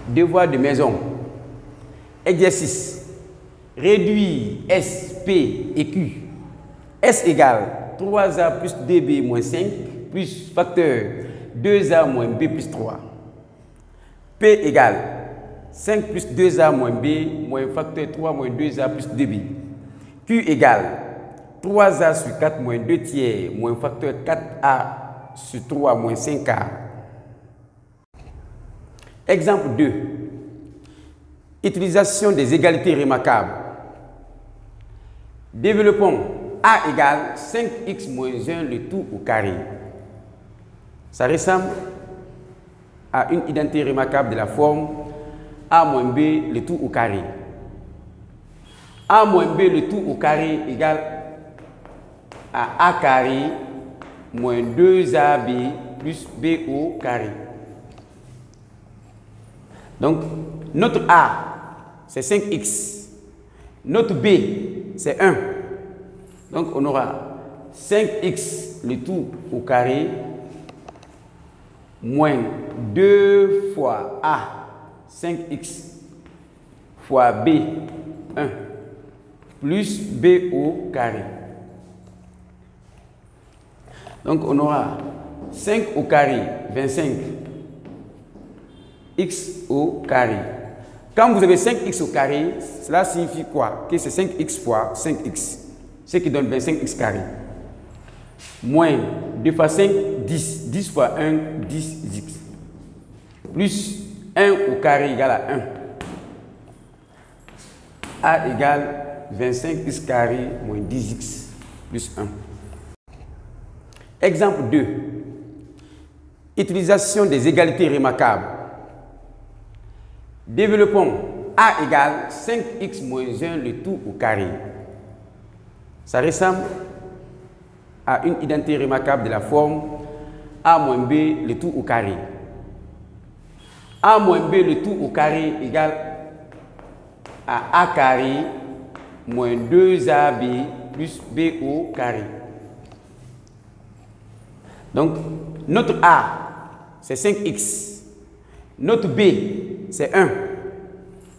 Devoir de maison. Exercice. Réduire S, P et Q. S égale 3A plus 2B moins 5 plus facteur 2A moins B plus 3. P égale 5 plus 2A moins B moins facteur 3 moins 2A plus 2B. Q égale 3A sur 4 moins 2 tiers moins facteur 4A sur 3 moins 5A. Exemple 2. Utilisation des égalités remarquables. Développons A égale 5x moins 1 le tout au carré. Ça ressemble à une identité remarquable de la forme A moins B le tout au carré. A moins B le tout au carré égale à A carré moins 2AB plus B au carré. Donc, notre A, c'est 5x. Notre B, c'est 1. Donc, on aura 5x le tout au carré moins 2 fois A, 5x fois B, 1, plus B au carré. Donc, on aura 5 au carré, 25. X au carré. Quand vous avez 5x au carré, cela signifie quoi? Que c'est 5x fois 5x, ce qui donne 25x carré. Moins 2 fois 5, 10. 10 fois 1, 10x. Plus 1 au carré égale à 1. A égale 25x carré moins 10x plus 1. Exemple 2. Utilisation des égalités remarquables. Développons A égale 5x moins 1 le tout au carré. Ça ressemble à une identité remarquable de la forme A moins B le tout au carré. A moins B le tout au carré égale à A carré moins 2AB plus B au carré. Donc, notre A, c'est 5x. Notre B, c'est 1.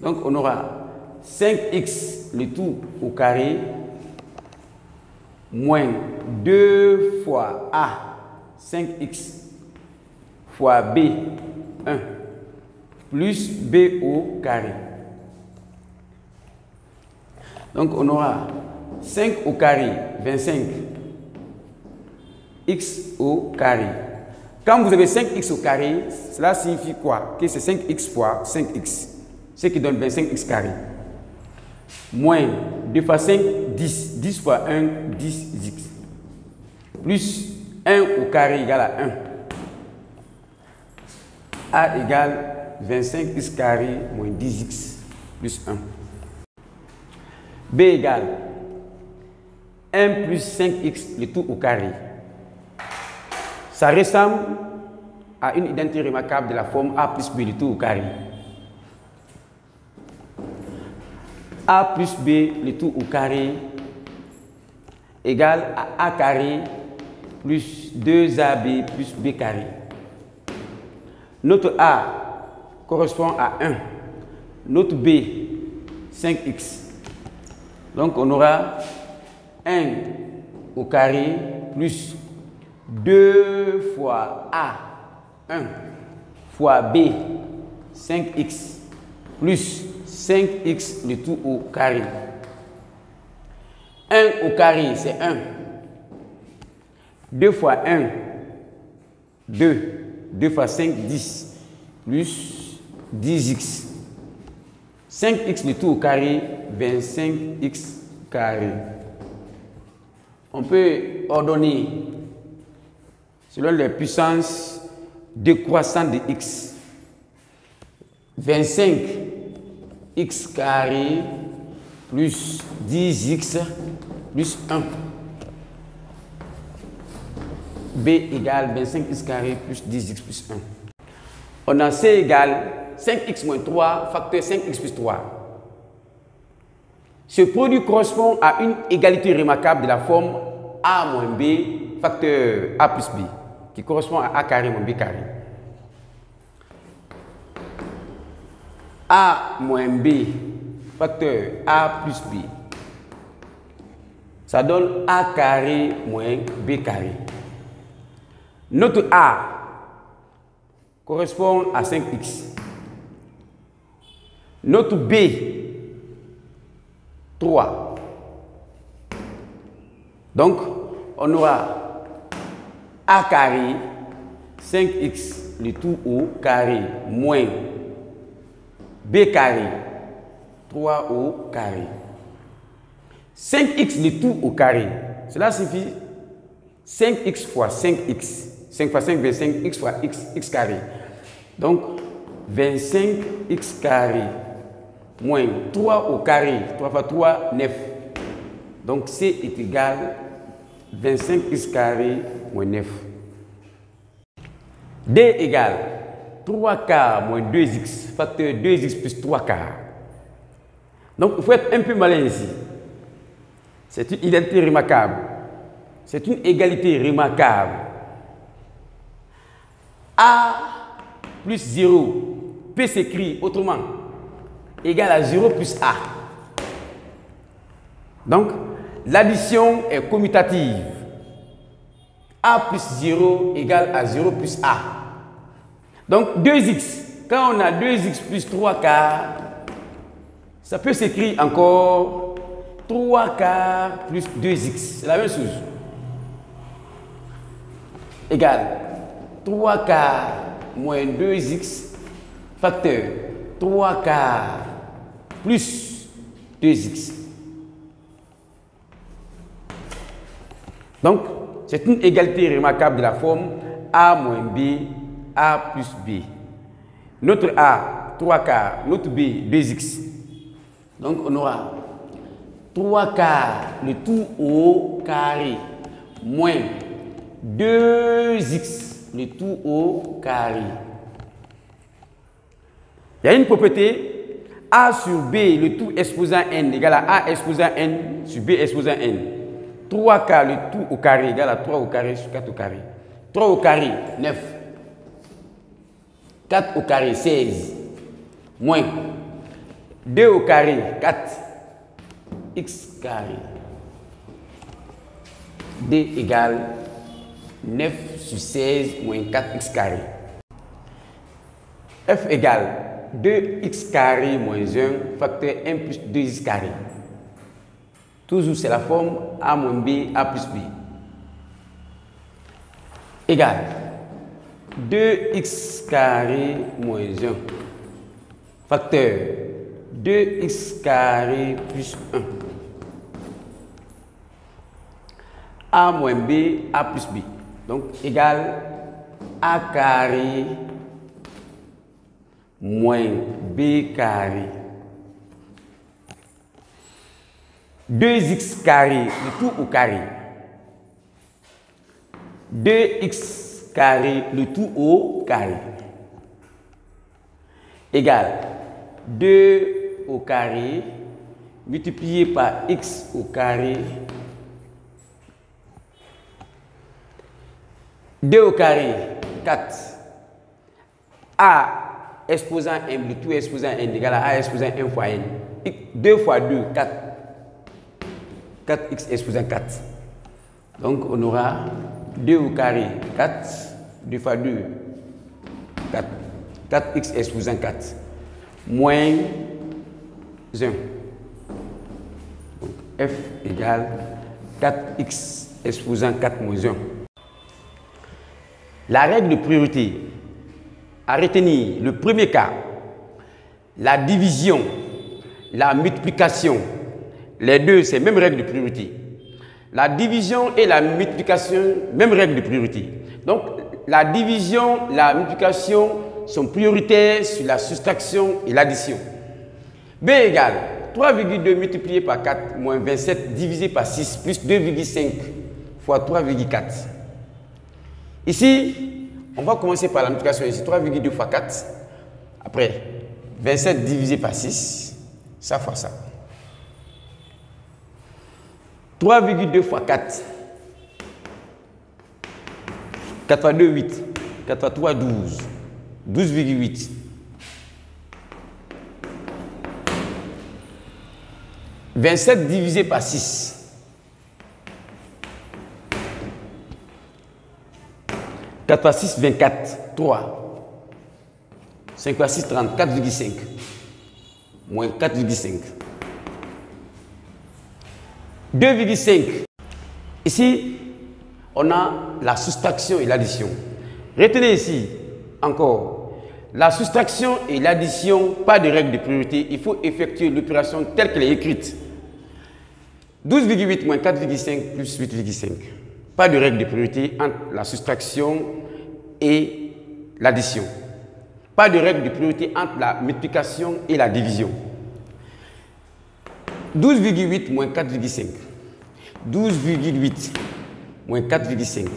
Donc, on aura 5x le tout au carré moins 2 fois A, 5x fois B, 1, plus B au carré. Donc, on aura 5 au carré, 25, x au carré. Quand vous avez 5x au carré, cela signifie quoi? Que c'est 5x fois 5x, ce qui donne 25x carré. Moins 2 fois 5, 10. 10 fois 1, 10x. Plus 1 au carré égale à 1. A égale 25x carré moins 10x plus 1. B égale 1 plus 5x le tout au carré. Ça ressemble à une identité remarquable de la forme A plus B le tout au carré. A plus B le tout au carré égale à A carré plus 2AB plus B carré. Notre A correspond à 1. Notre B, 5x. Donc on aura 1 au carré plus 2 fois A, 1 fois B, 5x, plus 5x le tout au carré. 1 au carré, c'est 1. 2 fois 1, 2. 2 fois 5, 10. Plus 10x. 5x le tout au carré, 25x carré. On peut ordonner selon les puissances décroissantes de x. 25x carré plus 10x plus 1. B égale 25x carré plus 10x plus 1. On a C égale 5x moins 3 facteur 5x plus 3. Ce produit correspond à une égalité remarquable de la forme A moins B facteur A plus B, qui correspond à A carré moins B carré. A moins B, facteur A plus B. Ça donne A carré moins B carré. Notre A correspond à 5x. Notre B, 3. Donc, on aura A carré, 5x, le tout au carré, moins B carré, 3 au carré. 5x le tout au carré. Cela signifie 5x fois 5x. 5 fois 5, 25, x fois x carré. Donc, 25x carré moins 3 au carré. 3 fois 3, 9. Donc, C est égal à 25x carré moins 9. D égale 3k moins 2x, facteur 2x plus 3k. Donc, il faut être un peu malin ici. C'est une identité remarquable. C'est une égalité remarquable. A plus 0 peut s'écrire autrement, égal à 0 plus A. Donc, l'addition est commutative. A plus 0 égale à 0 plus A. Donc, 2x, quand on a 2x plus 3k, ça peut s'écrire encore 3k plus 2x. C'est la même chose. Égal 3k moins 2x facteur 3k plus 2x. Donc, c'est une égalité remarquable de la forme A moins B, A plus B. Notre A, 3k, notre B, 2x. Donc, on aura 3k le tout au carré moins 2x le tout au carré. Il y a une propriété A sur B le tout exposant n égale à A exposant n sur B exposant n. 3k le tout au carré égale à 3 au carré sur 4 au carré. 3 au carré, 9. 4 au carré, 16. Moins 2 au carré, 4. X carré. D égale 9 sur 16 moins 4x carré. F égale 2x carré moins 1 facteur 1 plus 2x carré. Toujours c'est la forme A moins B, A plus B. Égale 2x carré moins 1 facteur 2x carré plus 1. A moins B, A plus B. Donc, égal A carré moins B carré. 2x carré, le tout au carré. 2x carré, le tout au carré. Égal 2 au carré multiplié par x au carré. 2 au carré, 4. A exposant n, le tout exposant n égale à A exposant 1 fois n. 2 fois 2, 4. 4x exposant 4. Donc, on aura 2 au carré, 4. 2 fois 2, 4. 4x exposant 4. Moins 1. Donc, F égale 4x exposant 4 moins 1. La règle de priorité à retenir, le premier cas, la division, la multiplication, les deux, c'est même règle de priorité. La division et la multiplication, même règle de priorité. Donc, la division, la multiplication sont prioritaires sur la soustraction et l'addition. B égale 3,2 multiplié par 4 moins 27 divisé par 6 plus 2,5 fois 3,4. Ici, on va commencer par la multiplication ici. 3,2 fois 4. Après, 27 divisé par 6, ça fois ça. 3,2 fois 4. 4 fois 2, 8. 4 fois 3, 12. 12,8. 27 divisé par 6. 4 par 6, 24. 3. 5 par 6, 30. 4,5. Moins 4,5. 2,5. Ici, on a la soustraction et l'addition. Retenez ici, encore, la soustraction et l'addition, pas de règle de priorité. Il faut effectuer l'opération telle qu'elle est écrite. 12,8 moins 4,5 plus 8,5. Pas de règle de priorité entre la soustraction et l'addition. Pas de règle de priorité entre la multiplication et la division. 12,8 moins 4,5. 12,8 moins 4,5.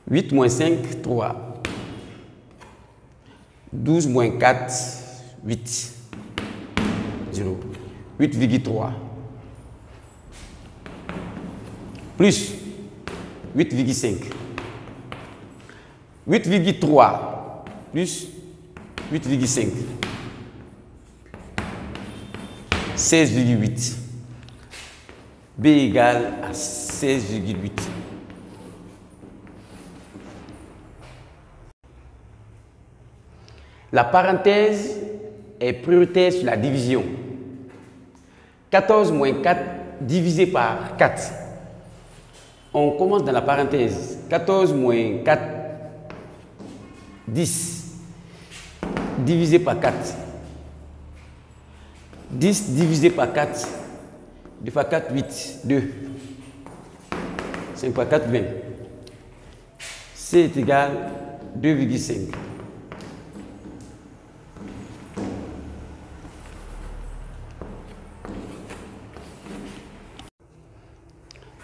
8 moins 5, 3. 12 moins 4, 8. 0. 8,3. Plus 8,5. 8,3 plus 8,5. 16,8. B égale à 16,8. La parenthèse est prioritaire sur la division. 14 moins 4 divisé par 4. On commence dans la parenthèse. 14 moins 4, 10. Divisé par 4. 10 divisé par 4. 2 fois 4, 8. 2. 5 fois 4, 20. C est égal à 2,5.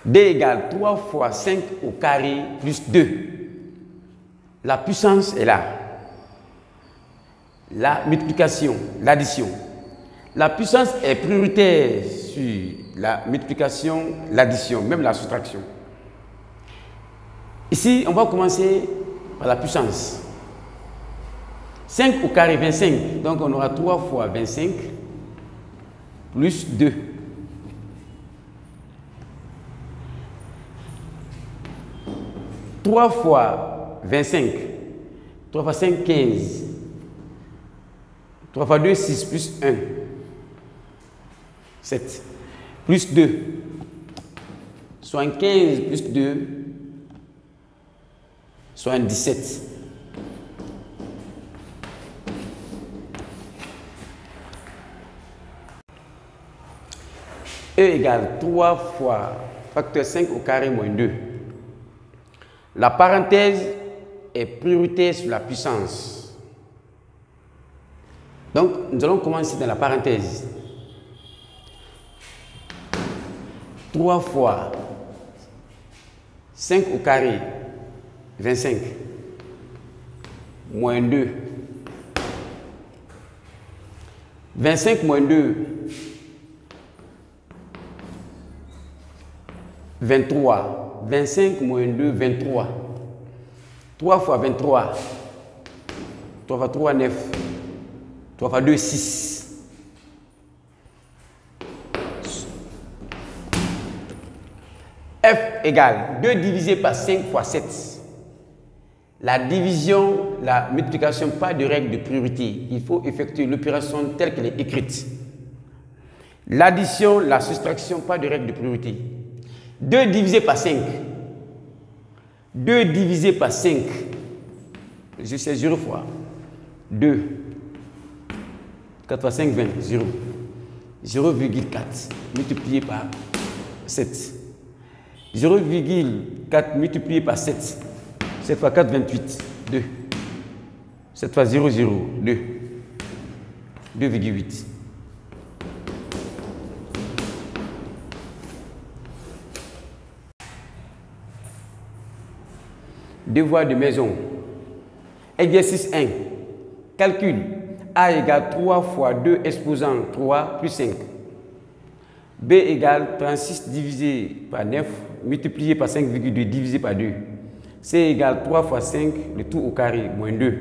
D égale 3 fois 5 au carré plus 2. La puissance est là. La multiplication, l'addition. La puissance est prioritaire sur la multiplication, l'addition, même la soustraction. Ici, on va commencer par la puissance. 5 au carré, 25. Donc, on aura 3 fois 25 plus 2. 3 fois 25. 3 fois 5, 15. 3 fois 2, 6 plus 1. 7. Plus 2. Soit 15 plus 2. Soit 17. E égale 3 fois facteur 5 au carré moins 2. La parenthèse est prioritaire sur la puissance. Donc, nous allons commencer dans la parenthèse. 3 fois 5 au carré, 25, moins 2. 25 moins 2, 23. 25 moins 2, 23. 3 fois 23. 3 fois 3, 9. 3 fois 2, 6. F égale 2 divisé par 5 fois 7. La division, la multiplication, pas de règle de priorité. Il faut effectuer l'opération telle qu'elle est écrite. L'addition, la soustraction, pas de règle de priorité. 2 divisé par 5. 2 divisé par 5. Je sais 0 fois 2. 4 fois 5, 20. 0. 0,4 multiplié par 7. 0,4 multiplié par 7. 7 fois 4, 28. 2. 7 fois 0, 0. 2. 2,8. Devoir de maison. Exercice 1. Calcul. A égale 3 fois 2 exposant 3 plus 5. B égale 36 divisé par 9 multiplié par 5,2 divisé par 2. C égale 3 fois 5, le tout au carré, moins 2.